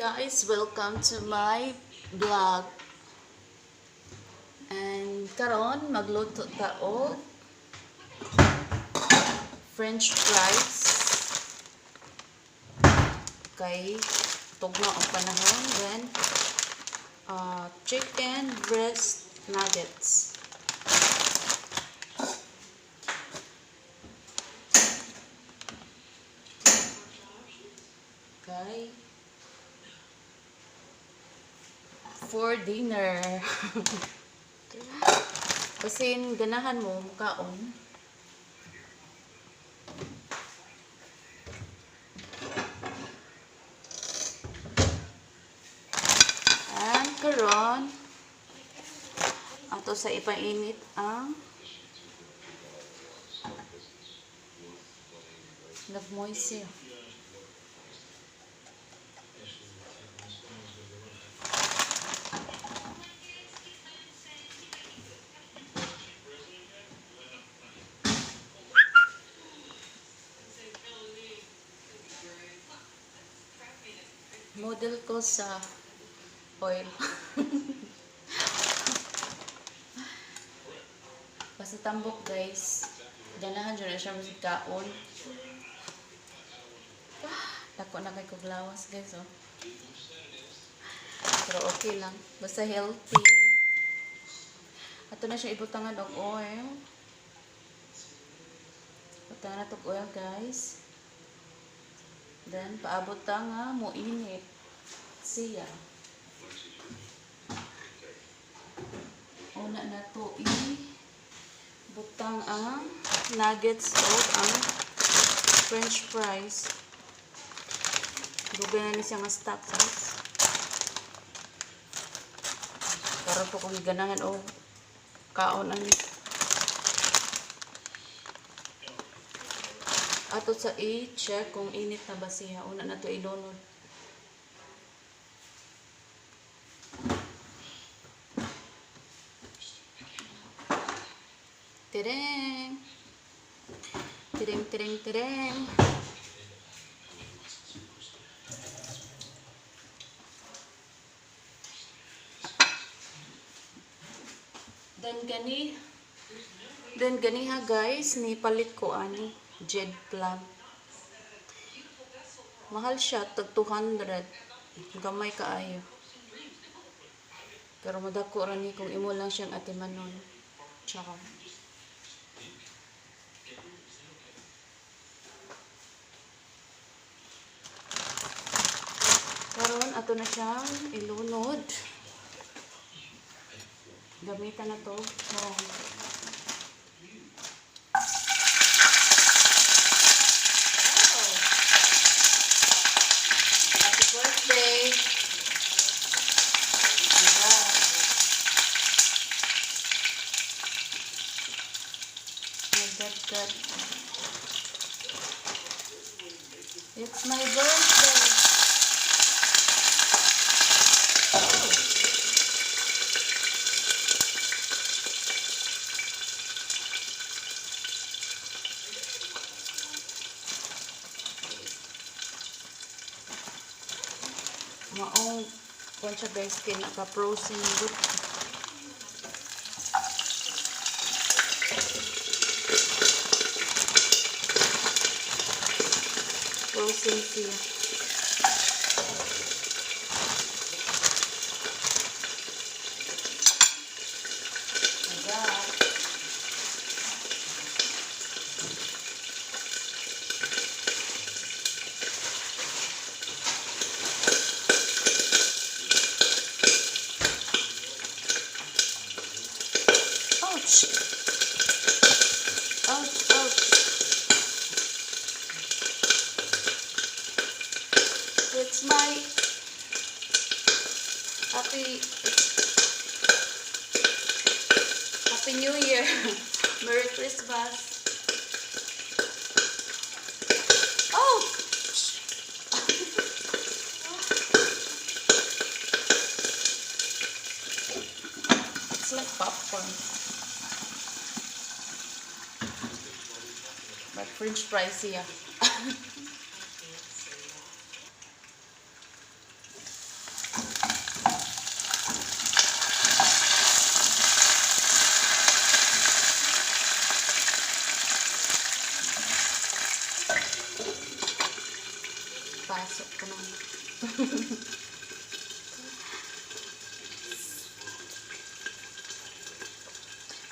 Guys, welcome to my vlog. And karon magluto ta og French fries. Kay tugma ang panahon. Then chicken breast nuggets. Okay. For dinner. Kasi ganahan mo mukaon. And karon ato sa ipainit ang nagmoist siya. Model ko sa oil. Basta tambok guys. Ganahan dyan na siya masikaon. Dako na kay kuglawas guys oh. Pero okay lang. Basta healthy. Ato na siya ibutangan og oil. Ibutangan na itong oil guys. Then paabot ta nga mo init siya. Una na to butang ang nuggets o ang French fries. Dugay na ni siya nga stock guys. Karon po kung ganahan o kaon ang ato sa i-check kung init na ba siya. Una na to ilunod. Tireng! Tireng, tireng, tireng! Then gani ha guys, ni palit ko ani Jed Plan. Mahal siya, tag 200. Gamay kaayo. Pero madako ra ni kung imo lang siyang atimanon. Tsaka karon ato na siyang ilunod. Gamitan na to. Oh. Happy birthday! Diba? It's my birthday! Maong kung siya guys kaya naka-frozen good. Frozen siya. Ouch! Ouch, ouch! It's my Happy New Year! Merry Christmas! Oh! It's like popcorn. But French fries siya.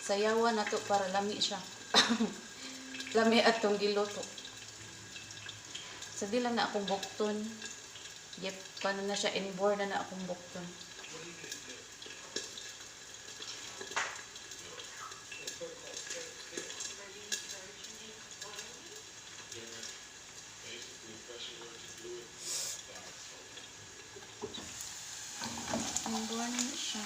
Sayawan na to para lami siya. Lami atong giluto. Sa di lang na akong bukton. Yep, paano na siya inborn na akong bukton. Inborn na siya.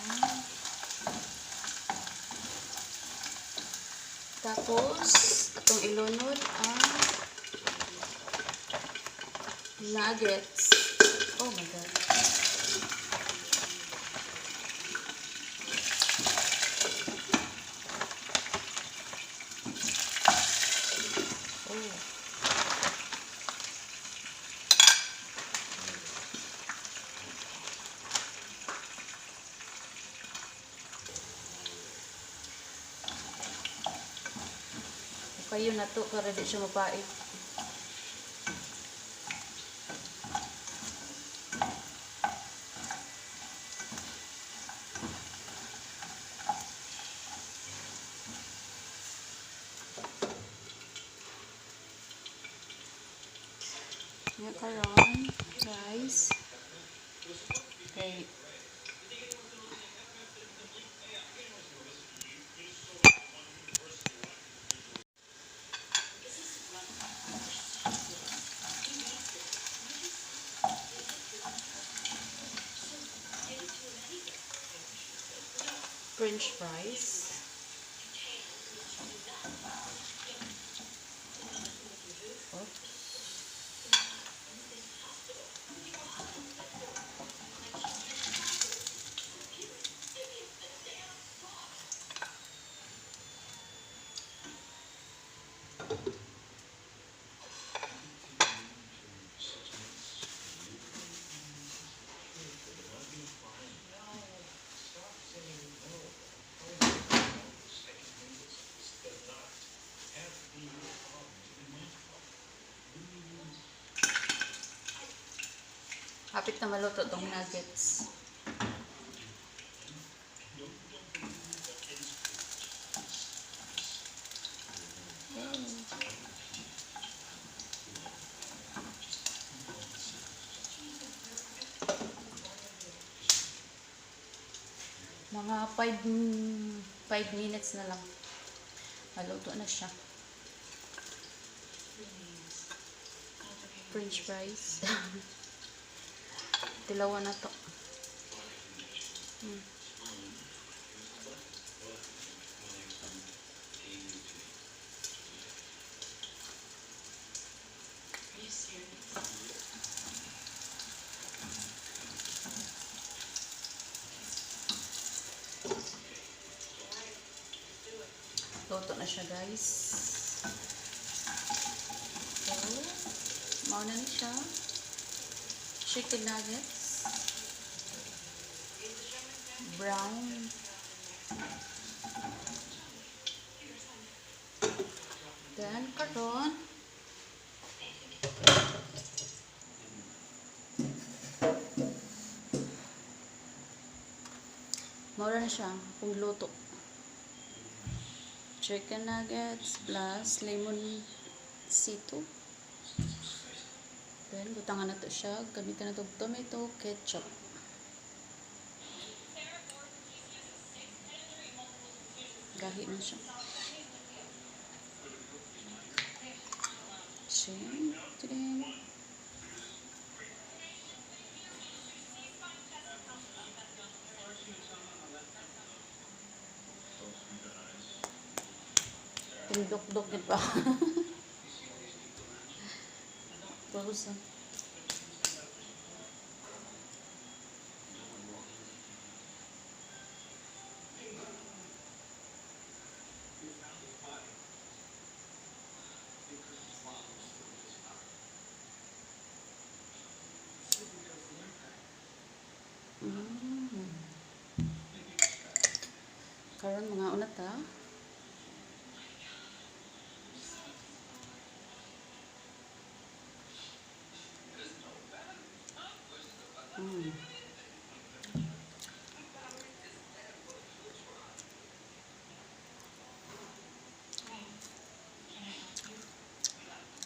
Tapos, itong ilunod ang nuggets. Oh my God. Oh. Kayo na to para di siya mapait. Ngayon karon, guys. Okay. French fries. Hapit na maluto tong nuggets. Mga 5 minutes na lang. Maluto na siya. French fries. Tilawan na to. Luto na siya, guys. So, mauna na siya. Chicken nuggets. Brown. Then, karon. Mauna na siya kung luto. Chicken nuggets plus lemon sito. Then, butangan na to siya. Gamitan na to tomato ketchup. Gahi na siya. Tiding. Tindok-dok yun pa. Tapos karon mga unat ha. Mm.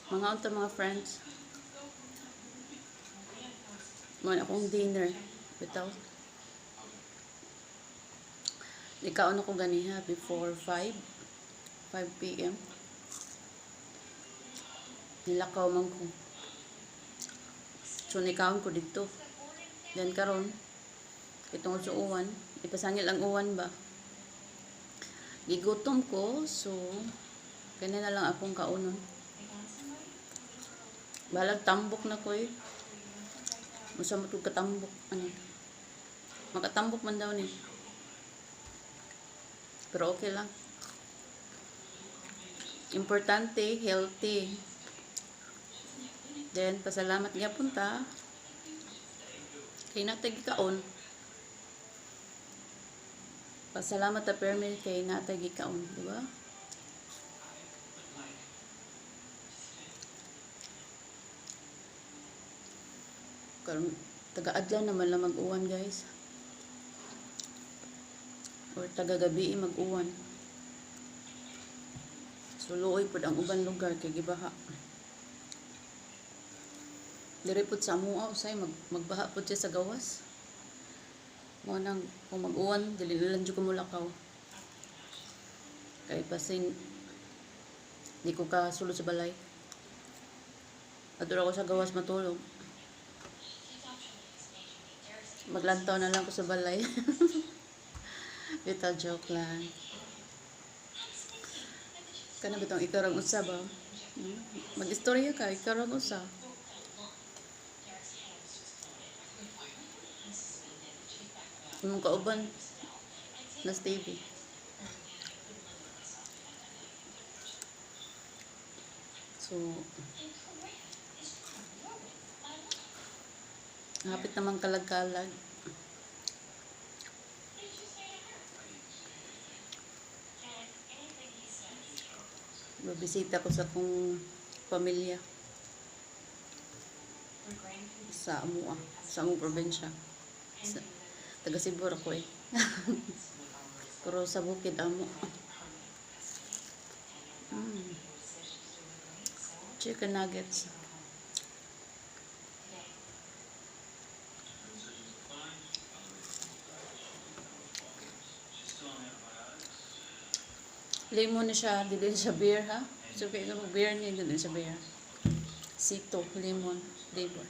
Mga unta mga friends. Mo akong dinner. Bitaw. Ikaon ako ganiha before 5 p.m. Nilakaw man ko. So nikaon ko dito. Then karon itong sa uwan, ipasangil ang uwan ba. Gigutom ko, so kanya na lang akong kaunon. Balag tambok na ko eh. Musa mo katambok ano. Makatambok man daw ni. Pero okay lang. Importante, healthy. Then, pasalamat nga punta. Kay natay gikaon. Pasalamat ta permit kay natay gikaon, di ba? Karon taga-adlaw naman lang mag-uwan, guys. Or taga-gabi mag-uwan. So luoy pud ang uban lugar kay gibaha. Diri pud sa amuha usay magbaha pud siya sa gawas. Mo nang kung mag-uwan dili lang jud ko mulakaw. Kay pasin di ko ka sulod sa balay. Adto ako sa gawas matulog. Maglantaw na lang ko sa balay. Little joke lang. Kana bitong ikarang usa ba? Mag-istorya ka, ikarang usa. Imong kauban nas TV. So, hapit naman kalag-kalag. Babisita ko sa kong pamilya sa Amua, sa among probinsya. Taga Cebu ako eh. Pero sa bukid amo. Chicken nuggets. Lemon na siya, dili siya beer ha. So kaya kung beer niya, dili siya beer. Sito, lemon, flavor.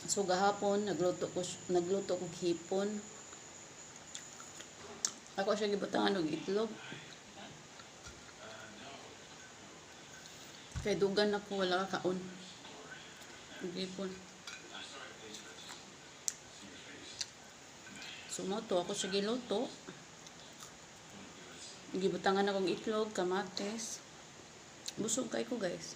So gahapon nagluto ko hipon. Ako siya gibutangan og itlog. Kay dugan ako wala ka kaon. Hipon. Sumoto ako siya giluto. Gibutangan akong itlog, kamates. Busog kay ko guys.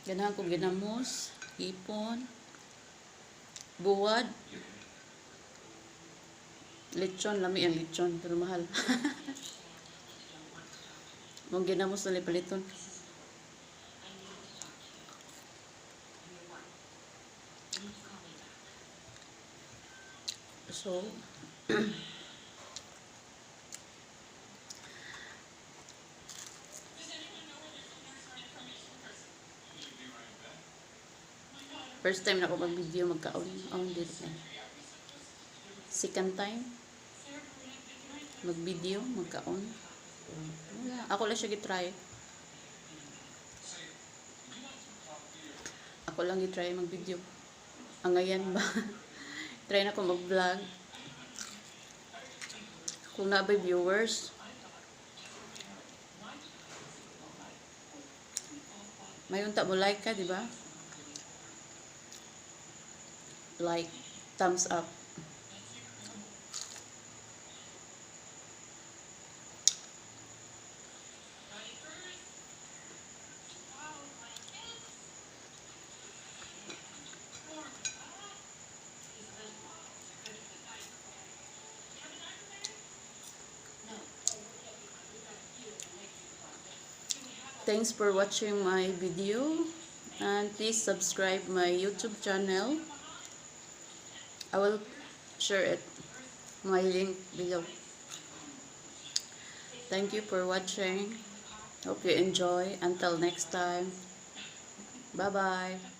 Ganahan ko ginamos, hipon, buwad, lechon, lami ang lechon, pero mahal. Mong ginamos na paliton. So, first time na ako mag-video magkaon. Dito na. Second time mag-video magkaon. Wala. Ako lang siya gitry. Ako lang gitry mag-video. Ang ngayon ba? Try na ko mag-vlog. Kung nabay viewers, may unta mo like ka, di ba? Like, thumbs up. thanks for watching my video. And please subscribe my YouTube channel. I will share it, my link below. Thank you for watching. Hope you enjoy. Until next time. Bye-bye.